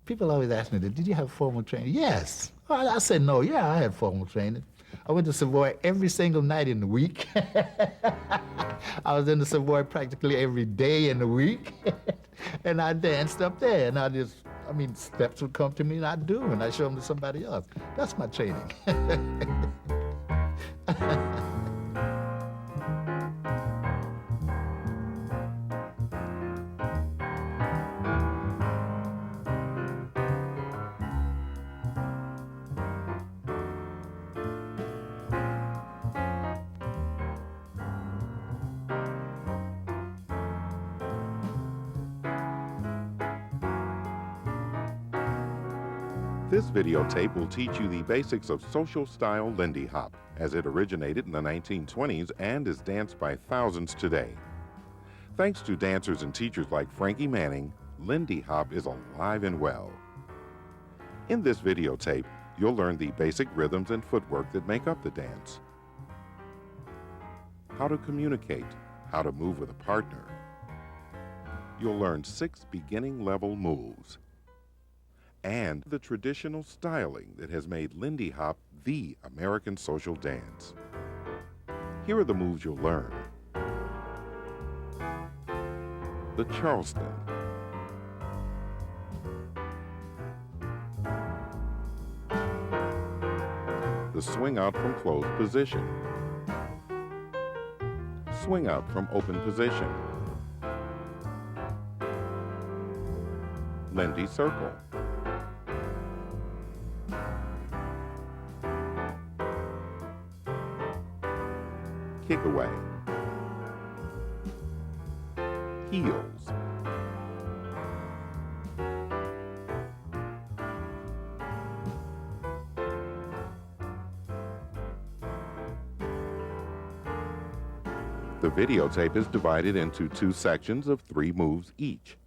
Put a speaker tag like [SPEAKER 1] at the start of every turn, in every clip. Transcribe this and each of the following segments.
[SPEAKER 1] People always ask me, did you have formal training? Yes. I said, no, yeah, I had formal training. I went to Savoy every single night in the week. I was in the Savoy practically every day in the week. And I danced up there. And steps would come to me and I'd do, and I'd show them to somebody else. That's my training.
[SPEAKER 2] This videotape will teach you the basics of social-style Lindy Hop, as it originated in the 1920s and is danced by thousands today. Thanks to dancers and teachers like Frankie Manning, Lindy Hop is alive and well. In this videotape, you'll learn the basic rhythms and footwork that make up the dance, how to communicate, how to move with a partner. You'll learn 6 beginning level moves, and the traditional styling that has made Lindy Hop the American social dance. Here are the moves you'll learn. The Charleston, the swing out from closed position, swing out from open position, Lindy circle, kick away, heels, the videotape is divided into 2 sections of 3 moves each.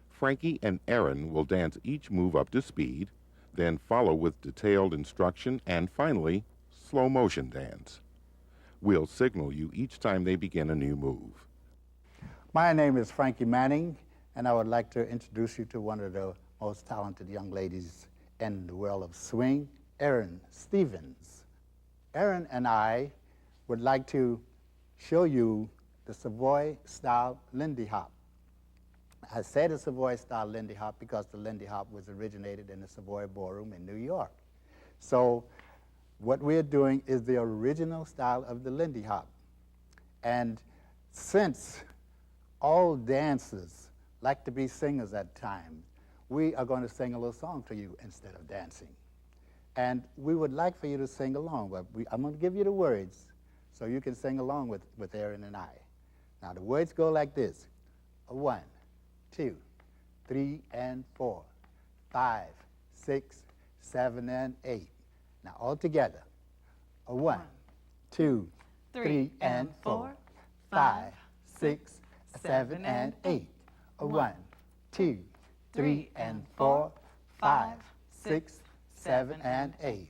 [SPEAKER 2] Frankie and Erin will dance each move up to speed, then follow with detailed instruction, and finally, slow motion dance. We'll signal you each time they begin a new move.
[SPEAKER 3] My name is Frankie Manning, and I would like to introduce you to one of the most talented young ladies in the world of swing, Erin Stevens. Erin and I would like to show you the Savoy-style Lindy Hop. I say the Savoy-style Lindy Hop because the Lindy Hop was originated in the Savoy Ballroom in New York. So what we're doing is the original style of the Lindy Hop. And since all dancers like to be singers at times, we are going to sing a little song to you instead of dancing. And we would like for you to sing along, but I'm going to give you the words so you can sing along with Erin and I. Now the words go like this: 1, 2, 3, and 4, 5, 6, 7, and 8. Now all together. 1, 2, 3, and 4, 5, 6, 7, and 8. 1, 2, 3, and 4, 5, 6, 7, and 8.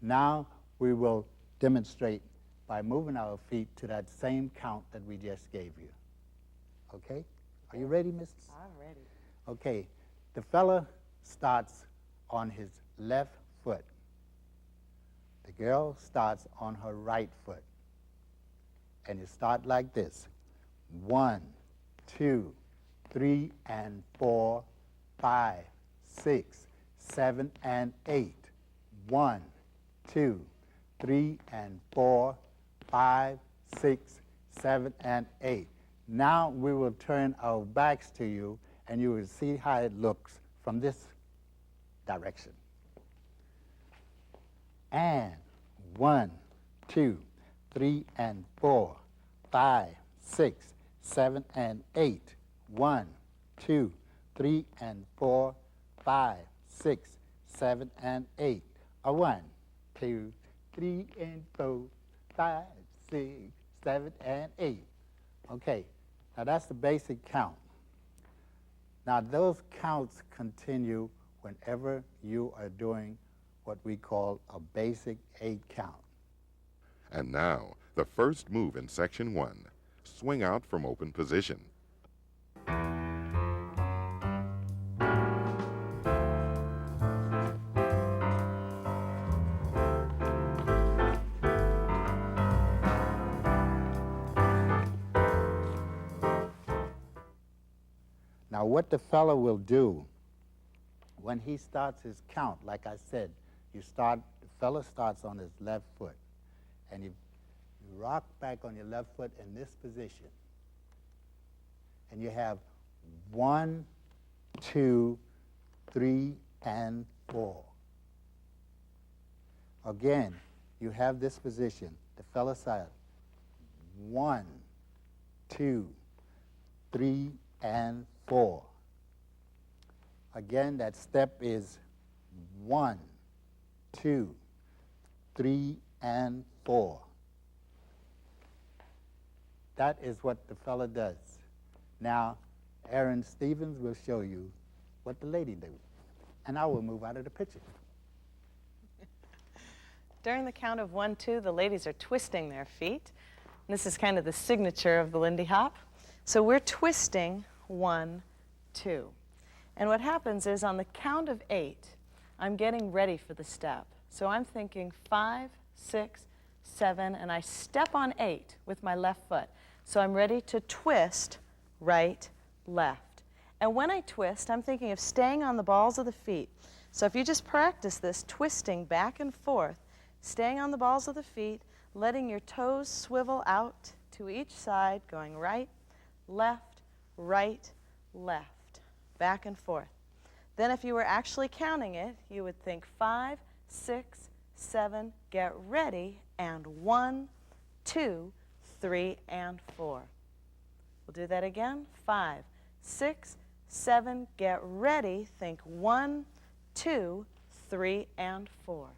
[SPEAKER 3] Now we will demonstrate by moving our feet to that same count that we just gave you. Okay? Are you ready, Mrs.?
[SPEAKER 4] I'm ready.
[SPEAKER 3] Okay. The fella starts on his left foot. The girl starts on her right foot. And you start like this: 1, 2, 3, and 4, 5, 6, 7, and 8. 1, 2, 3, and 4, 5, 6, 7, and 8. Now we will turn our backs to you, and you will see how it looks from this direction. And 1, 2, 3, and 4, 5, 6, 7, and 8. 1, 2, 3, and 4, 5, 6, 7, and 8. 1, 2, 3, and 4, 5, 6, 7, and 8. Okay, now that's the basic count. Now those counts continue whenever you are doing what we call a basic 8 count.
[SPEAKER 2] And now, the first move in section 1, swing out from open position.
[SPEAKER 3] Now what the fellow will do, when he starts his count, like I said, the fellow starts on his left foot, and you rock back on your left foot in this position. And you have 1, 2, 3, and 4. Again, you have this position. The fellow side, 1, 2, 3, and 4. Again, that step is 1, 2, 3, and 4. That is what the fellow does. Now, Erin Stevens will show you what the lady do, and I will move out of the picture.
[SPEAKER 4] During the count of 1, 2, the ladies are twisting their feet. And this is kind of the signature of the Lindy Hop. So we're twisting 1, 2. And what happens is on the count of 8, I'm getting ready for the step. So I'm thinking 5, 6, 7, and I step on 8 with my left foot. So I'm ready to twist right, left. And when I twist, I'm thinking of staying on the balls of the feet. So if you just practice this, twisting back and forth, staying on the balls of the feet, letting your toes swivel out to each side, going right, left, back and forth. Then if you were actually counting it, you would think 5, 6, 7, get ready, and 1, 2, 3, and 4. We'll do that again. 5, 6, 7, get ready, think 1, 2, 3, and 4.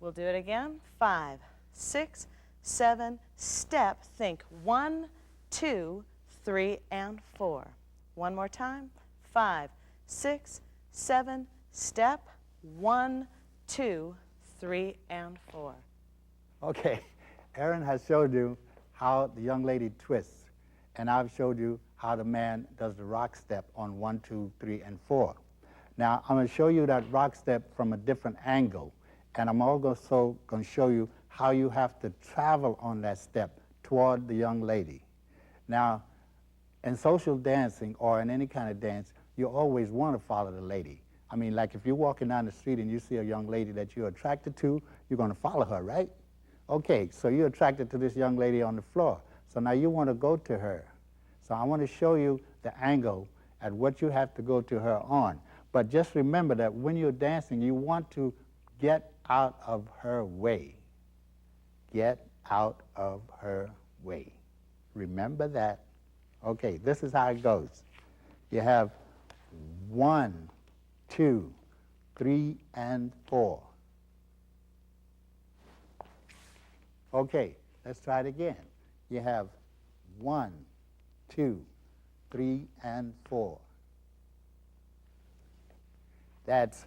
[SPEAKER 4] We'll do it again. 5, 6, 7, step, think 1, 2, 3, and 4. One more time. 5, 6, 7, step, 1, 2, 3, and 4.
[SPEAKER 3] Okay, Erin has showed you how the young lady twists, and I've showed you how the man does the rock step on 1, 2, 3, and 4. Now, I'm going to show you that rock step from a different angle, and I'm also going to show you how you have to travel on that step toward the young lady. Now, in social dancing or in any kind of dance, you always want to follow the lady. I mean, like if you're walking down the street and you see a young lady that you're attracted to, you're going to follow her, right? Okay, so you're attracted to this young lady on the floor. So now you want to go to her. So I want to show you the angle at what you have to go to her on. But just remember that when you're dancing, you want to get out of her way. Get out of her way. Remember that. Okay, this is how it goes. You have 1, 2, 3, and 4. Okay, let's try it again. You have 1, 2, 3, and 4. That's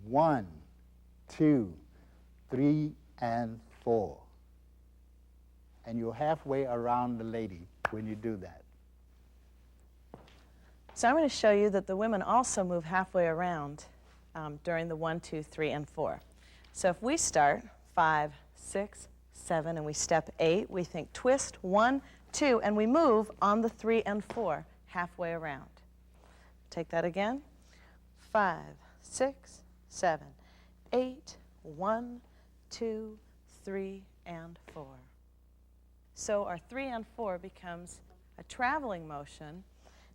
[SPEAKER 3] 1, 2, 3, and 4. And you're halfway around the lady when you do that.
[SPEAKER 4] So I'm going to show you that the women also move halfway around during the 1, 2, 3, and 4. So if we start 5, 6, 7, and we step 8, we think twist 1, 2, and we move on the 3 and 4 halfway around. Take that again. 5, 6, 7, 8, 1, 2, 3, and 4. So our 3 and 4 becomes a traveling motion.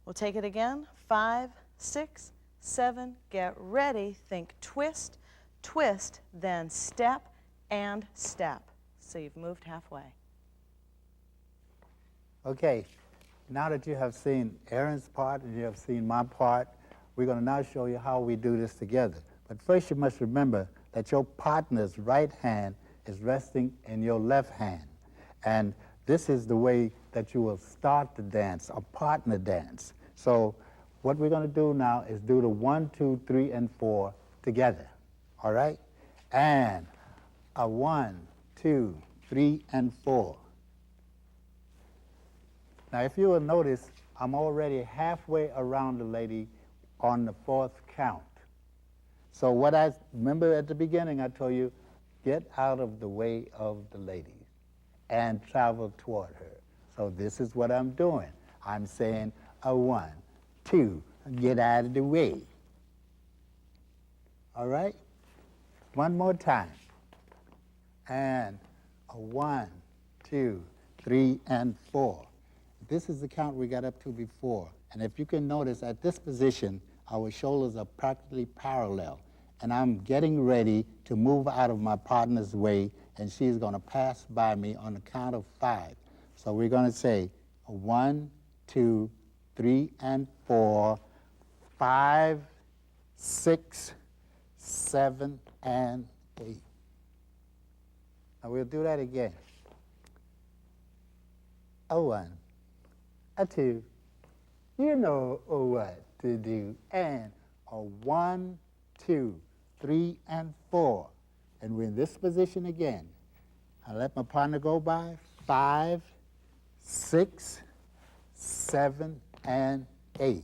[SPEAKER 4] We'll take it again. 5, 6, 7, get ready, think twist, twist, then step and step. So you've moved halfway.
[SPEAKER 3] Okay, now that you have seen Erin's part and you have seen my part, we're going to now show you how we do this together. But first you must remember that your partner's right hand is resting in your left hand. And this is the way that you will start the dance, a partner dance. So what we're going to do now is do the 1, 2, 3, and 4 together, all right? And a 1, 2, 3, and 4. Now, if you will notice, I'm already halfway around the lady on the 4th count. So what I remember at the beginning, I told you, get out of the way of the lady and travel toward her. So this is what I'm doing. I'm saying a 1, 2, get out of the way. All right? One more time. And a 1, 2, 3, and 4. This is the count we got up to before. And if you can notice, at this position, our shoulders are practically parallel. And I'm getting ready to move out of my partner's way, and she's going to pass by me on the count of 5. So we're going to say 1, 2, 3, and 4, 5, 6, 7, and 8. Now we'll do that again. A 1, a 2, you know what to do, and a 1, 2, 3, and 4. And we're in this position again. I let my partner go by. 5, 6, 7, and 8.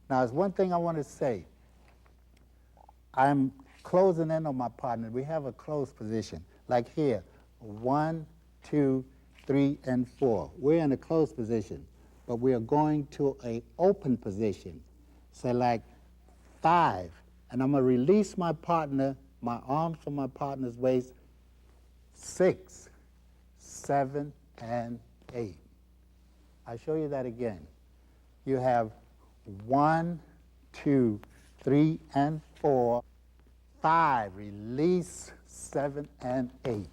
[SPEAKER 3] Now, there's one thing I want to say. I'm closing in on my partner. We have a closed position. Like here, 1, 2, 3, and 4. We're in a closed position, but we are going to an open position. So like 5, and I'm going to release my partner, my arms from my partner's waist, 6, 7, and 8. I'll show you that again. You have 1, 2, 3, and 4, 5, release, 7, and 8.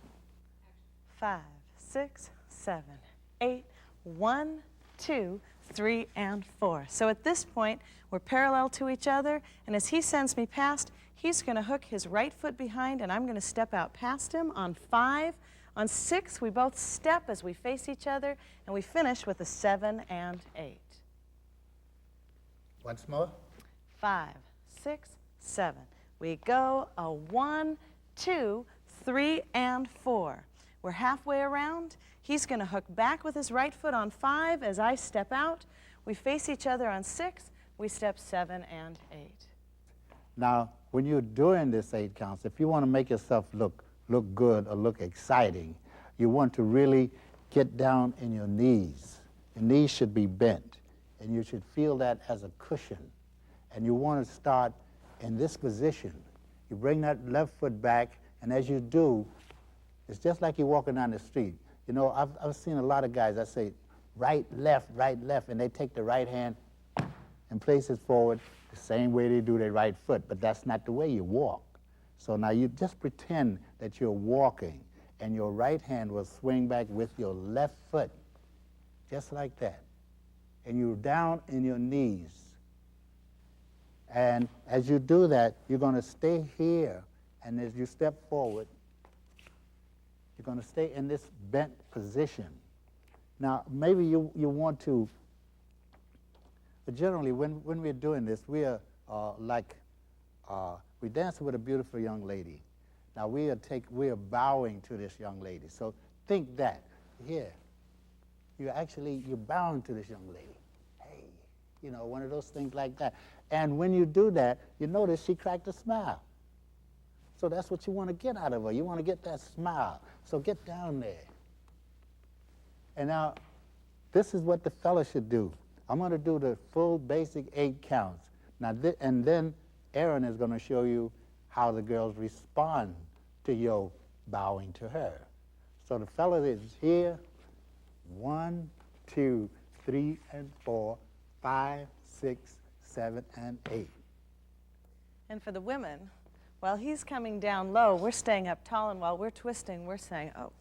[SPEAKER 4] 5, 6, 7, 8, 1, 2, 3, and 4. So at this point, we're parallel to each other, and as he sends me past, he's going to hook his right foot behind, and I'm going to step out past him on 5. On 6, we both step as we face each other, and we finish with a 7 and 8.
[SPEAKER 3] Once more.
[SPEAKER 4] 5, 6, 7. We go a 1, 2, 3, and 4. We're halfway around. He's going to hook back with his right foot on 5 as I step out. We face each other on 6. We step 7 and 8.
[SPEAKER 3] Now, when you're doing this 8 counts, if you want to make yourself look good or look exciting, you want to really get down in your knees. Your knees should be bent, and you should feel that as a cushion. And you want to start in this position. You bring that left foot back, and as you do, it's just like you're walking down the street. You know, I've seen a lot of guys that say right, left, and they take the right hand and place it forward the same way they do their right foot, but that's not the way you walk. So now you just pretend that you're walking, and your right hand will swing back with your left foot, just like that. And you're down in your knees. And as you do that, you're going to stay here, and as you step forward, you're going to stay in this bent position. Now, maybe you want to, but generally when we're doing this, we are we're dancing with a beautiful young lady. Now we are bowing to this young lady. So think that, here, you're bowing to this young lady. Hey, you know, one of those things like that. And when you do that, you notice she cracked a smile. So that's what you want to get out of her. You want to get that smile. So get down there. And now, this is what the fella should do. I'm going to do the full basic 8 counts. Now, and then Erin is going to show you how the girls respond to your bowing to her. So the fella is here. 1, 2, 3, and 4, 5, 6, 7, and 8.
[SPEAKER 4] And for the women, while he's coming down low, we're staying up tall, and while we're twisting, we're saying, oh,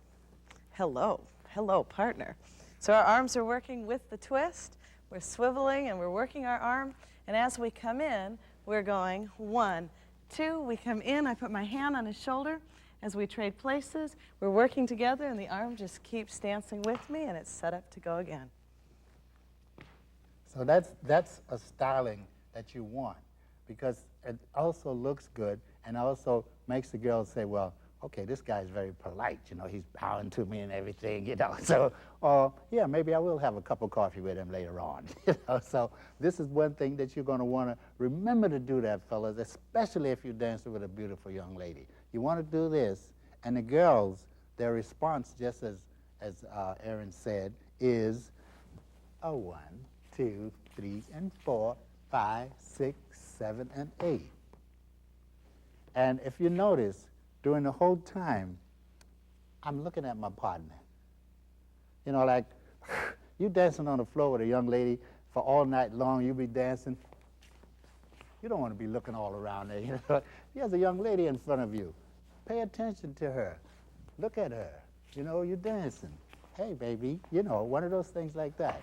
[SPEAKER 4] hello, partner. So our arms are working with the twist, we're swiveling, and we're working our arm, and as we come in, we're going 1, 2, we come in, I put my hand on his shoulder. As we trade places, we're working together, and the arm just keeps dancing with me, and it's set up to go again.
[SPEAKER 3] So that's a styling that you want, because it also looks good and also makes the girls say, well, okay, this guy's very polite, you know, he's bowing to me and everything, you know. So, yeah, maybe I will have a cup of coffee with him later on, you know. So this is one thing that you're going to want to remember to do that, fellas, especially if you're dancing with a beautiful young lady. You want to do this, and the girls, their response, just as Erin said, is a 1, 2, 3, and 4, 5, 6, 7, and 8. And if you notice, during the whole time, I'm looking at my partner. You know, like, you dancing on the floor with a young lady for all night long, you be dancing. You don't want to be looking all around there. You know? There's a young lady in front of you. Pay attention to her. Look at her. You know, you're dancing. Hey, baby, you know, one of those things like that.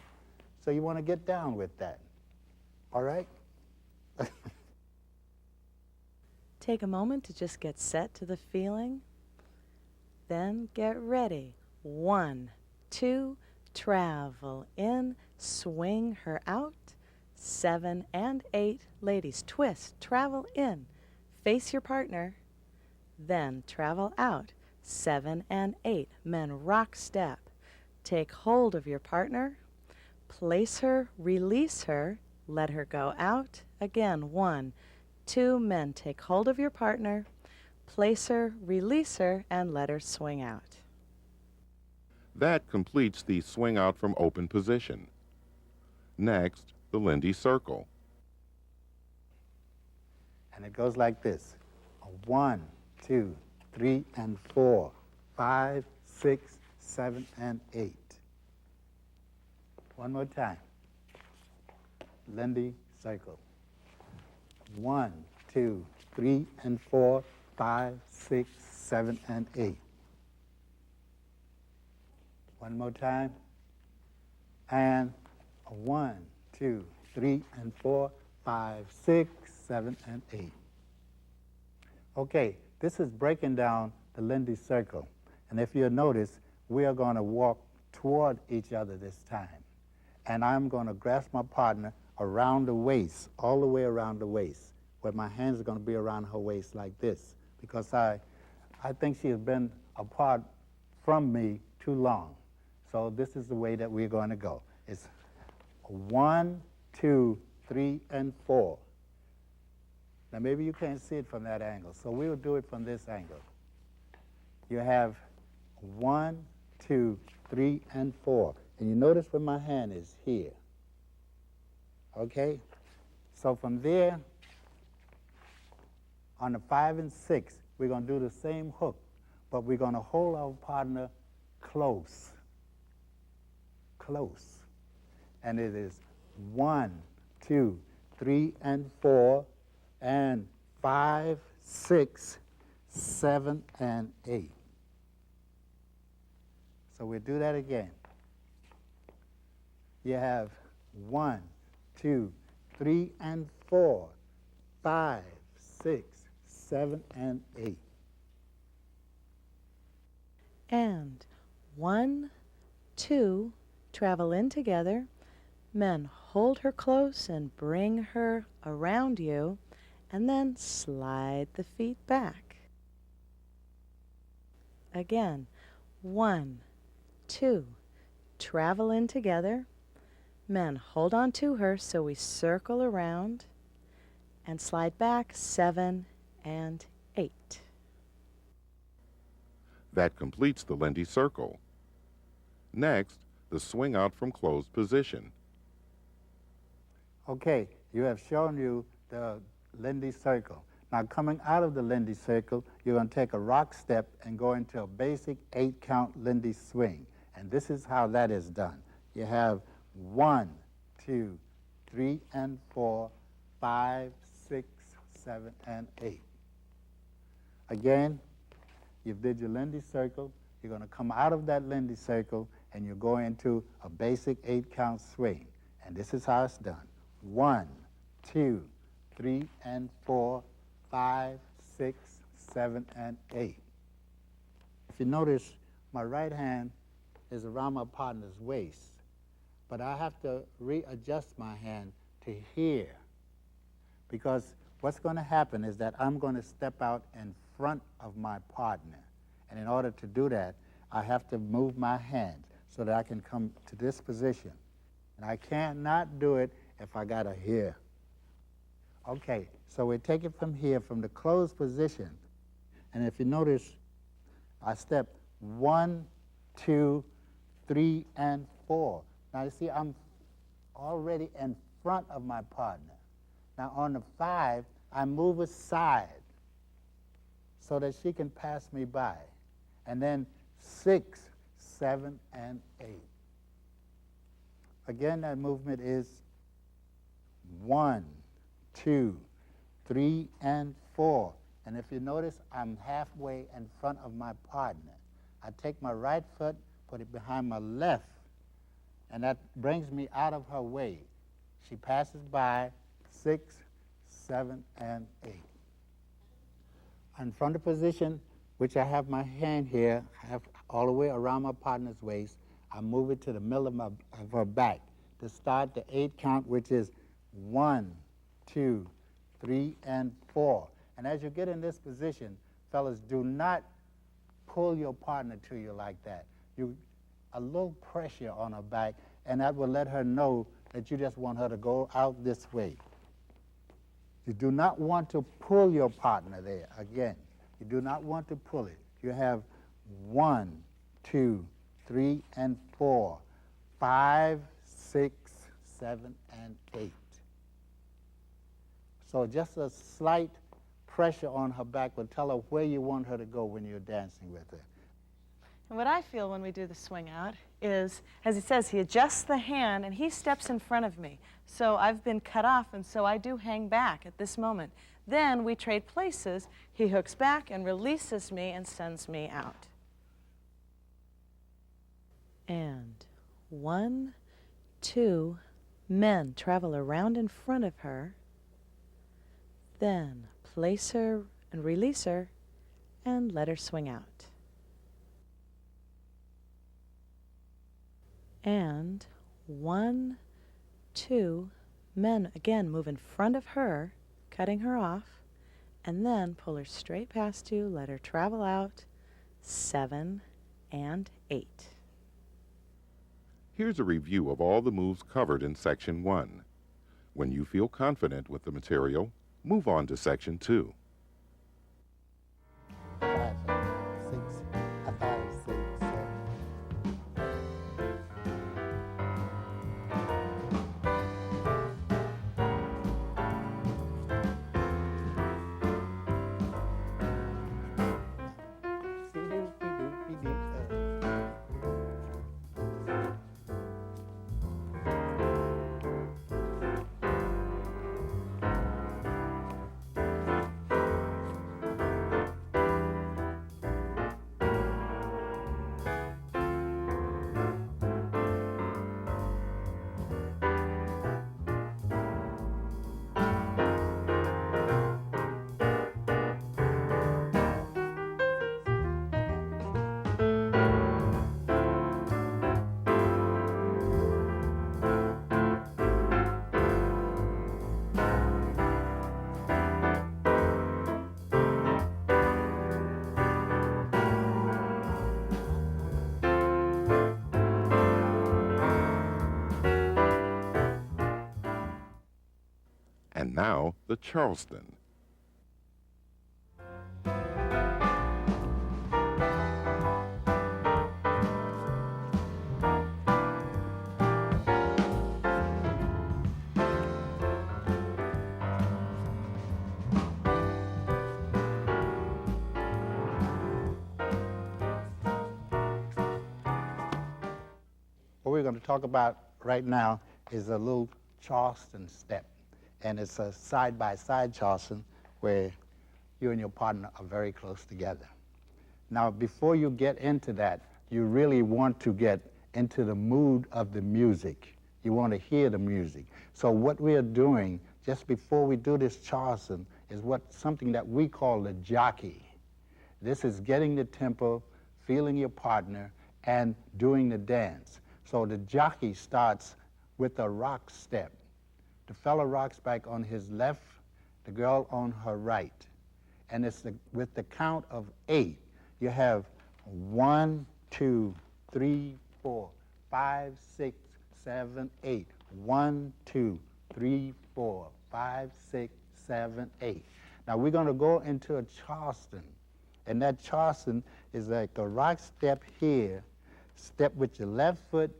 [SPEAKER 3] So you want to get down with that. All right?
[SPEAKER 4] Take a moment to just get set to the feeling. Then get ready. 1, 2, travel in, swing her out. 7 and 8, ladies, twist, travel in, face your partner, then travel out. 7 and 8, men, rock step. Take hold of your partner, place her, release her, let her go out. Again, 1, 2, men, take hold of your partner, place her, release her, and let her swing out.
[SPEAKER 2] That completes the swing out from open position. Next, the Lindy circle.
[SPEAKER 3] And it goes like this. 1, 2, 3, and 4, 5, 6, 7, and 8. One more time. Lindy circle. 1, 2, 3, and 4, 5, 6, 7, and 8. One more time. And 1, 2, 3, and 4, 5, 6, 7, and 8. Okay, this is breaking down the Lindy circle. And if you'll notice, we are going to walk toward each other this time. And I'm going to grasp my partner around the waist, all the way around the waist, where my hands are going to be around her waist like this, because I think she has been apart from me too long. So this is the way that we're going to go. It's 1, 2, 3, and 4. Now maybe you can't see it from that angle, so we will do it from this angle. You have 1, 2, 3, and 4. And you notice where my hand is here. Okay? So from there, on the 5 and 6, we're going to do the same hook, but we're going to hold our partner close. Close. And it is 1, 2, 3, and 4, and 5, 6, 7, and 8. So we'll do that again. You have 1, 2, 3, and 4, 5, 6, 7, and 8.
[SPEAKER 4] And 1, 2, travel in together. Men, hold her close and bring her around you, and then slide the feet back. Again, 1, 2, travel in together. Men, hold on to her so we circle around and slide back. 7 and 8.
[SPEAKER 2] That completes the Lindy circle. Next, the swing out from closed position.
[SPEAKER 3] Okay, you have shown you the Lindy circle. Now coming out of the Lindy circle, you're going to take a rock step and go into a basic 8-count Lindy swing. And this is how that is done. You have 1, 2, 3, and 4, 5, 6, 7, and 8. Again, you did your Lindy circle. You're going to come out of that Lindy circle and you're going into a basic 8-count swing. And this is how it's done. 1, 2, 3, and 4, 5, 6, 7, and 8. If you notice, my right hand is around my partner's waist, but I have to readjust my hand to here, because what's going to happen is that I'm going to step out in front of my partner. And in order to do that, I have to move my hand so that I can come to this position. And I cannot do it if I got her here. Okay, so we take it from here, from the closed position. And if you notice, I step 1, 2, 3, and 4. Now you see, I'm already in front of my partner. Now on the 5, I move aside so that she can pass me by. And then 6, 7, and 8. Again, that movement is 1, 2, 3, and 4. And if you notice, I'm halfway in front of my partner. I take my right foot, put it behind my left, and that brings me out of her way. She passes by 6, 7, and 8. In front of position, which I have my hand here, I have all the way around my partner's waist, I move it to the middle of her back to start the 8 count, which is 1, 2, 3, and 4. And as you get in this position, fellas, do not pull your partner to you like that. A little pressure on her back, and that will let her know that you just want her to go out this way. You do not want to pull your partner there. Again, you do not want to pull it. You have 1, 2, 3, and 4, 5, 6, 7, and 8. So just a slight pressure on her back will tell her where you want her to go when you're dancing with her.
[SPEAKER 4] And what I feel when we do the swing out is, as he says, he adjusts the hand and he steps in front of me. So I've been cut off, and so I do hang back at this moment. Then we trade places. He hooks back and releases me and sends me out. And 1, 2, men travel around in front of her. Then place her and release her and let her swing out. And 1, 2, men again move in front of her, cutting her off, and then pull her straight past you, let her travel out, 7 and 8.
[SPEAKER 2] Here's a review of all the moves covered in Section 1. When you feel confident with the material, move on to Section 2.
[SPEAKER 3] 5, 6, 5, 6, 7.
[SPEAKER 2] And now, the Charleston.
[SPEAKER 3] What we're going to talk about right now is a little Charleston step. And it's a side-by-side Charleston where you and your partner are very close together. Now, before you get into that, you really want to get into the mood of the music. You want to hear the music. So what we are doing just before we do this Charleston is something that we call the jockey. This is getting the tempo, feeling your partner, and doing the dance. So the jockey starts with a rock step. The fellow rocks back on his left, the girl on her right. And it's with the count of 8, you have 1, 2, 3, 4, 5, 6, 7, 8. 1, 2, 3, 4, 5, 6, 7, 8. Now we're going to go into a Charleston. And that Charleston is like a rock step here, step with your left foot,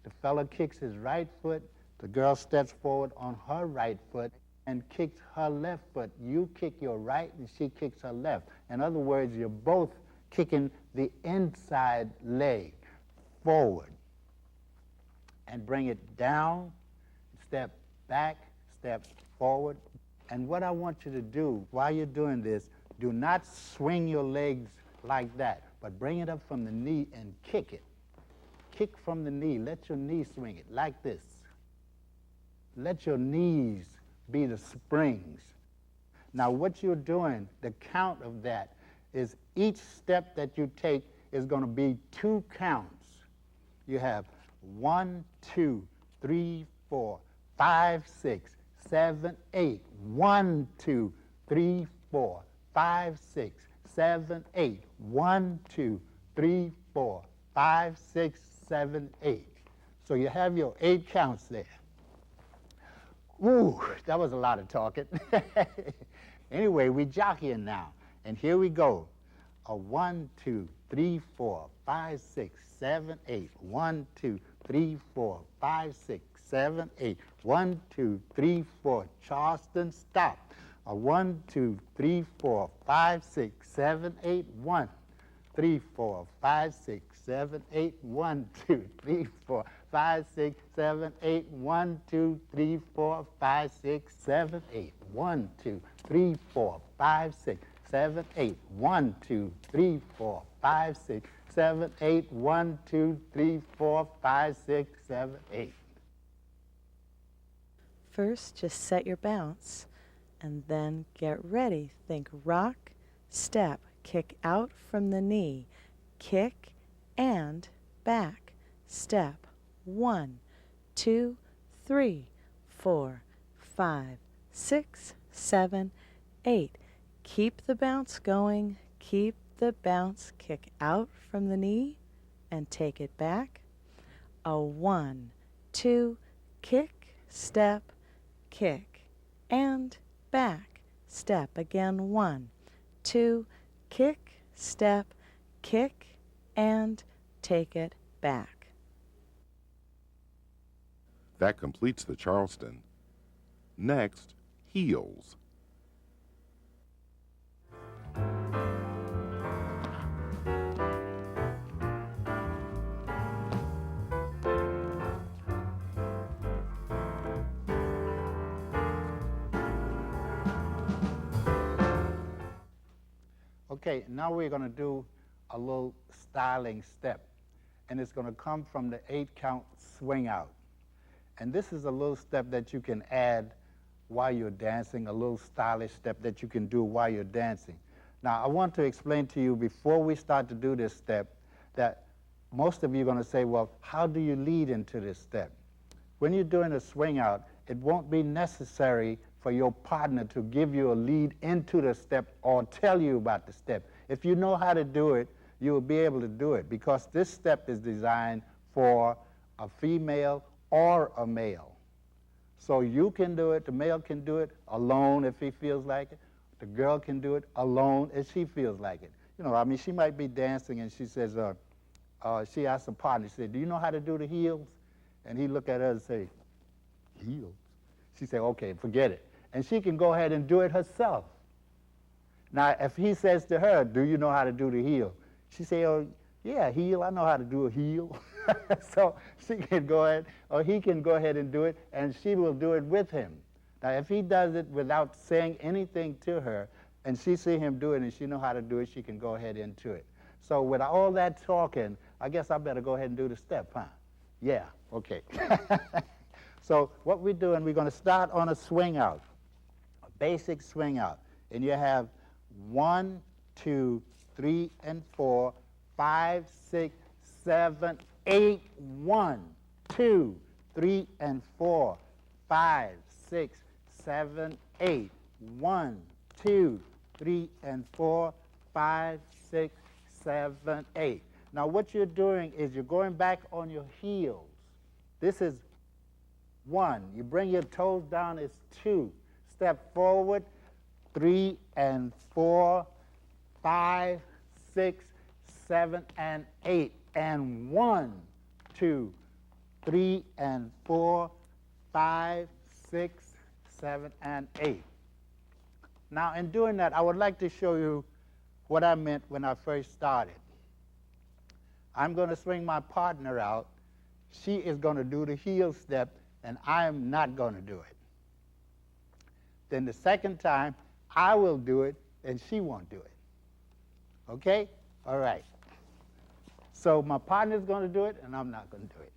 [SPEAKER 3] the fellow kicks his right foot, The girl steps forward on her right foot and kicks her left foot. You kick your right and she kicks her left. In other words, you're both kicking the inside leg forward. And bring it down, step back, step forward. And what I want you to do while you're doing this, do not swing your legs like that, but bring it up from the knee and kick it. Kick from the knee. Let your knee swing it like this. Let your knees be the springs. Now what you're doing, the count of that is each step that you take is going to be 2 counts. You have 1, 2, 3, 4, 5, 6, 7, 8. 1, 2, 3, 4, 5, 6, 7, 8. 1, 2, 3, 4, 5, 6, 7, 8. So you have your 8 counts there. Ooh, that was a lot of talking. Anyway, we're jockeying now. And here we go. A 1, 2, 3, 4, 5, 6, 7, 8. 1, 2, 3, 4, 5, 6, 7, 8. 1, 2, 3, 4. Charleston, stop. A 1, 2, 3, 4, 5, 6, 7, 8. 1, 3, 4, 5, 6, 7, 8. 1, 2, 3, 4, 5, 6, 7, 8. 1, 2, 3, 4, 5, 6, 7, 8. 1, 2, 3, 4, 5, 6, 7, 8. 1, 2, 3, 4, 5, 6, 7, 8. 1, 2, 3, 4, 5, 6, 7, 8.
[SPEAKER 4] First, just set your bounce, and then get ready. Think rock, step, kick out from the knee, kick, and back, step. 1, 2, 3, 4, 5, 6, 7, 8. Keep the bounce going, keep the bounce, kick out from the knee, and take it back. A 1, 2, kick, step, kick, and back, step. Again, 1, 2, kick, step, kick, and take it back.
[SPEAKER 2] That completes the Charleston. Next, heels.
[SPEAKER 3] Okay, now we're going to do a little styling step, and it's going to come from the 8-count swing out. And this is a little step that you can add while you're dancing, a little stylish step that you can do while you're dancing. Now, I want to explain to you before we start to do this step that most of you are going to say, well, how do you lead into this step? When you're doing a swing out, it won't be necessary for your partner to give you a lead into the step or tell you about the step. If you know how to do it, you will be able to do it, because this step is designed for a female or a male. So you can do it, the male can do it alone if he feels like it. The girl can do it alone if she feels like it. You know, I mean, she might be dancing and she says, she asks a partner, she said, do you know how to do the heels? And he look at her and say, heels? She said, okay, forget it. And she can go ahead and do it herself. Now, if he says to her, do you know how to do the heel? She say, oh, yeah, heel, I know how to do a heel. So she can go ahead, or he can go ahead and do it, and she will do it with him. Now, if he does it without saying anything to her, and she see him do it and she know how to do it, she can go ahead into it. So with all that talking, I guess I better go ahead and do the step, huh? Yeah, okay. So what we're doing, we're going to start on a swing out, a basic swing out. And you have 1, 2, 3, and 4, 5, 6, 7, 8, 1, 2, 3, and 4, 5, 6, 7, 8, 1, 2, 3, and 4, 5, 6, 7, 8. Now what you're doing is you're going back on your heels. This is 1. You bring your toes down, it's 2. Step forward, 3 and 4, 5, 6, 7, and 8. And 1, 2, 3, and 4, 5, 6, 7, and 8. Now, in doing that, I would like to show you what I meant when I first started. I'm going to swing my partner out. She is going to do the heel step, and I am not going to do it. Then the second time, I will do it, and she won't do it. Okay? All right. So my partner's going to do it, and I'm not going to do it.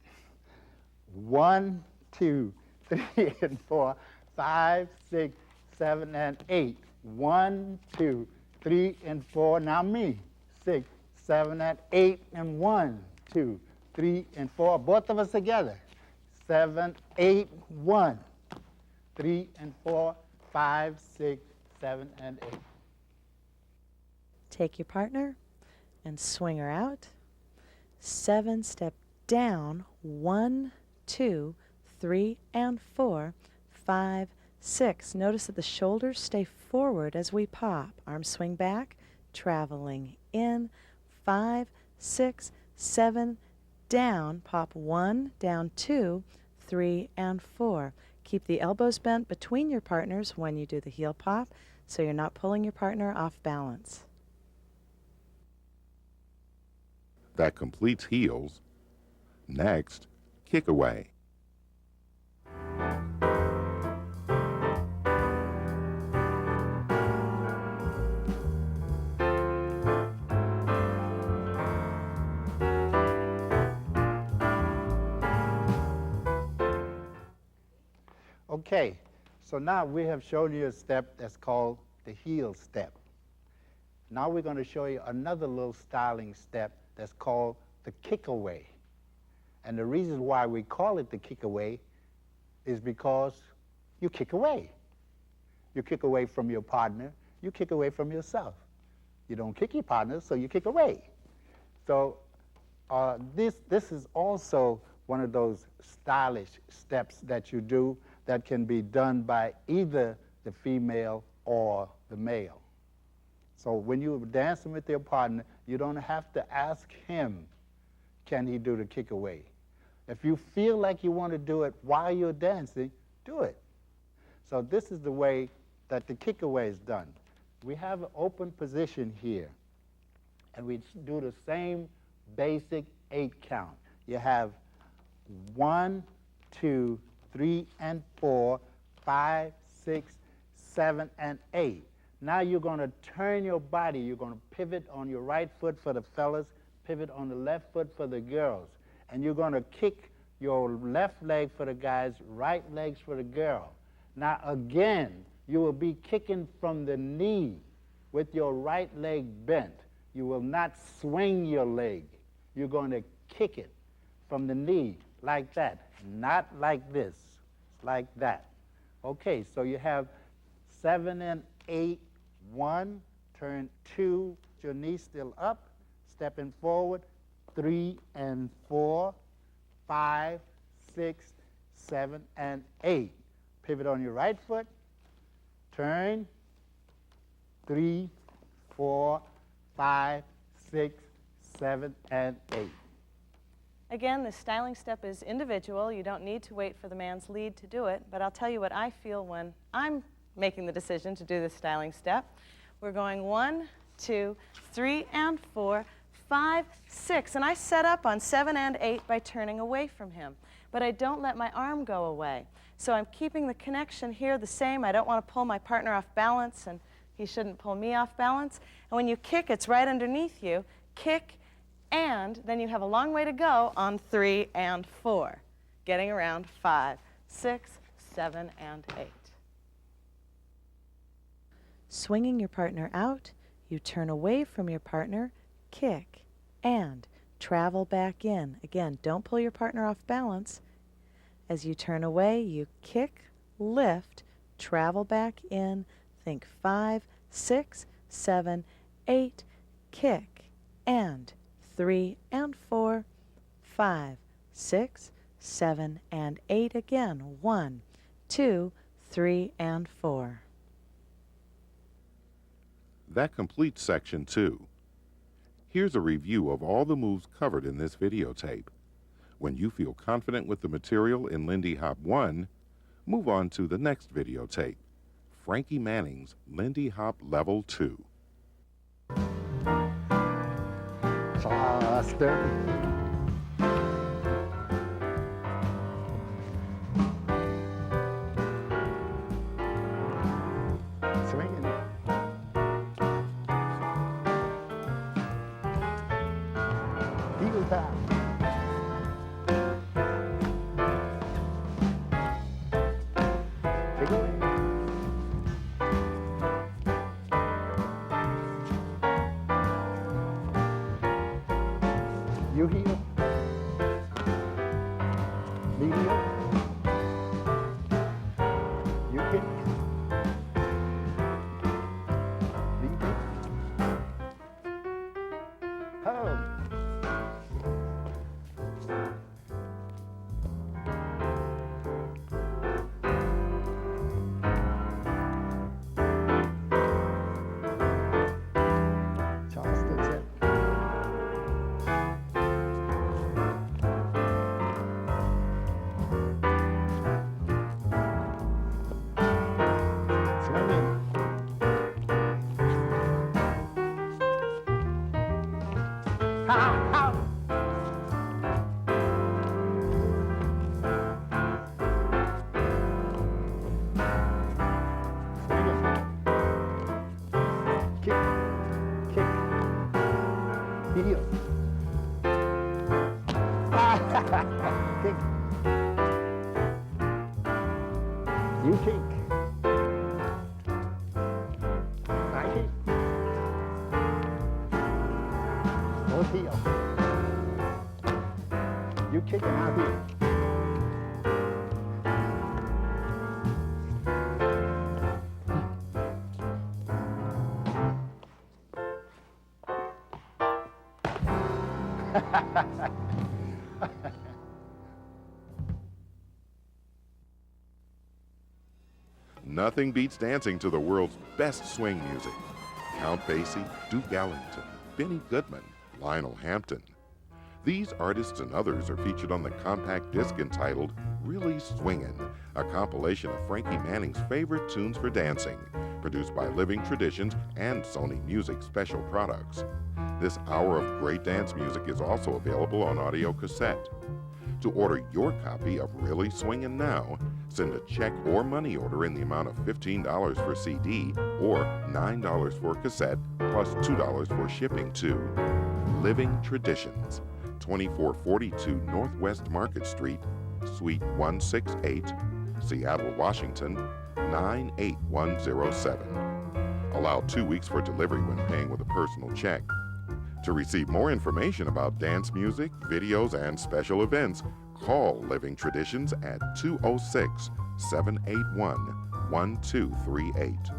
[SPEAKER 3] 1, 2, 3, and 4, 5, 6, 7, and 8. 1, 2, 3, and 4. Now me. 6, 7, and 8, and 1, 2, 3, and 4. Both of us together. 7, 8, 1, 3, and 4, 5, 6, 7, and 8.
[SPEAKER 4] Take your partner and swing her out. 7, step down. 1, 2, 3, and 4, 5, 6. Notice that the shoulders stay forward as we pop. Arms swing back, traveling in. 5, 6, 7, down. Pop 1, down 2, 3, and 4. Keep the elbows bent between your partners when you do the heel pop, so you're not pulling your partner off balance.
[SPEAKER 2] That completes heels. Next, kick away.
[SPEAKER 3] Okay, so now we have shown you a step that's called the heel step. Now we're going to show you another little styling step that's called the kick away. And the reason why we call it the kick away is because you kick away. You kick away from your partner, you kick away from yourself. You don't kick your partner, so you kick away. So this is also one of those stylish steps that you do that can be done by either the female or the male. So when you're dancing with your partner, you don't have to ask him, can he do the kick away? If you feel like you want to do it while you're dancing, do it. So this is the way that the kick away is done. We have an open position here, and we do the same basic 8 count. You have 1, 2, 3, and 4, 5, 6, 7, and 8. Now you're going to turn your body. You're going to pivot on your right foot for the fellas, pivot on the left foot for the girls. And you're going to kick your left leg for the guys, right legs for the girl. Now again, you will be kicking from the knee with your right leg bent. You will not swing your leg. You're going to kick it from the knee like that, not like this, like that. Okay, so you have 7 and 8, 1, turn 2, your knee still up, stepping forward, 3 and 4, 5, 6, 7, and 8. Pivot on your right foot, turn, 3, 4, 5, 6, 7, and 8.
[SPEAKER 4] Again, the styling step is individual. You don't need to wait for the man's lead to do it, but I'll tell you what I feel when I'm making the decision to do this styling step. We're going 1, 2, 3, and 4, 5, 6, and I set up on 7 and 8 by turning away from him, but I don't let my arm go away. So I'm keeping the connection here the same. I don't want to pull my partner off balance, and he shouldn't pull me off balance. And when you kick, it's right underneath you. Kick, and then you have a long way to go on 3 and 4, getting around 5, 6, 7, and 8. Swinging your partner out, you turn away from your partner, kick, and travel back in. Again, don't pull your partner off balance. As you turn away, you kick, lift, travel back in, think 5, 6, 7, 8, kick, and 3 and 4, 5, 6, 7, and 8 again. 1, 2, 3, and 4.
[SPEAKER 2] That completes section 2. Here's a review of all the moves covered in this videotape. When you feel confident with the material in Lindy Hop 1, Move on to the next videotape, Frankie Manning's Lindy Hop Level 2.
[SPEAKER 3] Faster. Swinging. Heel tap. Take away. You heel. Me heel. You kick. Me kick. Oh. Charles the Jet. Swimming. Ha ha. Swinging. Kick. Kick. Heel. Kick. You kick. I kick. Both heel. You kick and I heel.
[SPEAKER 2] Nothing beats dancing to the world's best swing music. Count Basie, Duke Ellington, Benny Goodman, Lionel Hampton. These artists and others are featured on the compact disc entitled Really Swingin', a compilation of Frankie Manning's favorite tunes for dancing, produced by Living Traditions and Sony Music Special Products. This hour of great dance music is also available on audio cassette. To order your copy of Really Swingin' Now, send a check or money order in the amount of $15 for CD or $9 for cassette plus $2 for shipping to Living Traditions, 2442 Northwest Market Street, Suite 168, Seattle, Washington, 98107. Allow 2 weeks for delivery when paying with a personal check. To receive more information about dance music, videos, and special events, call Living Traditions at 206-781-1238.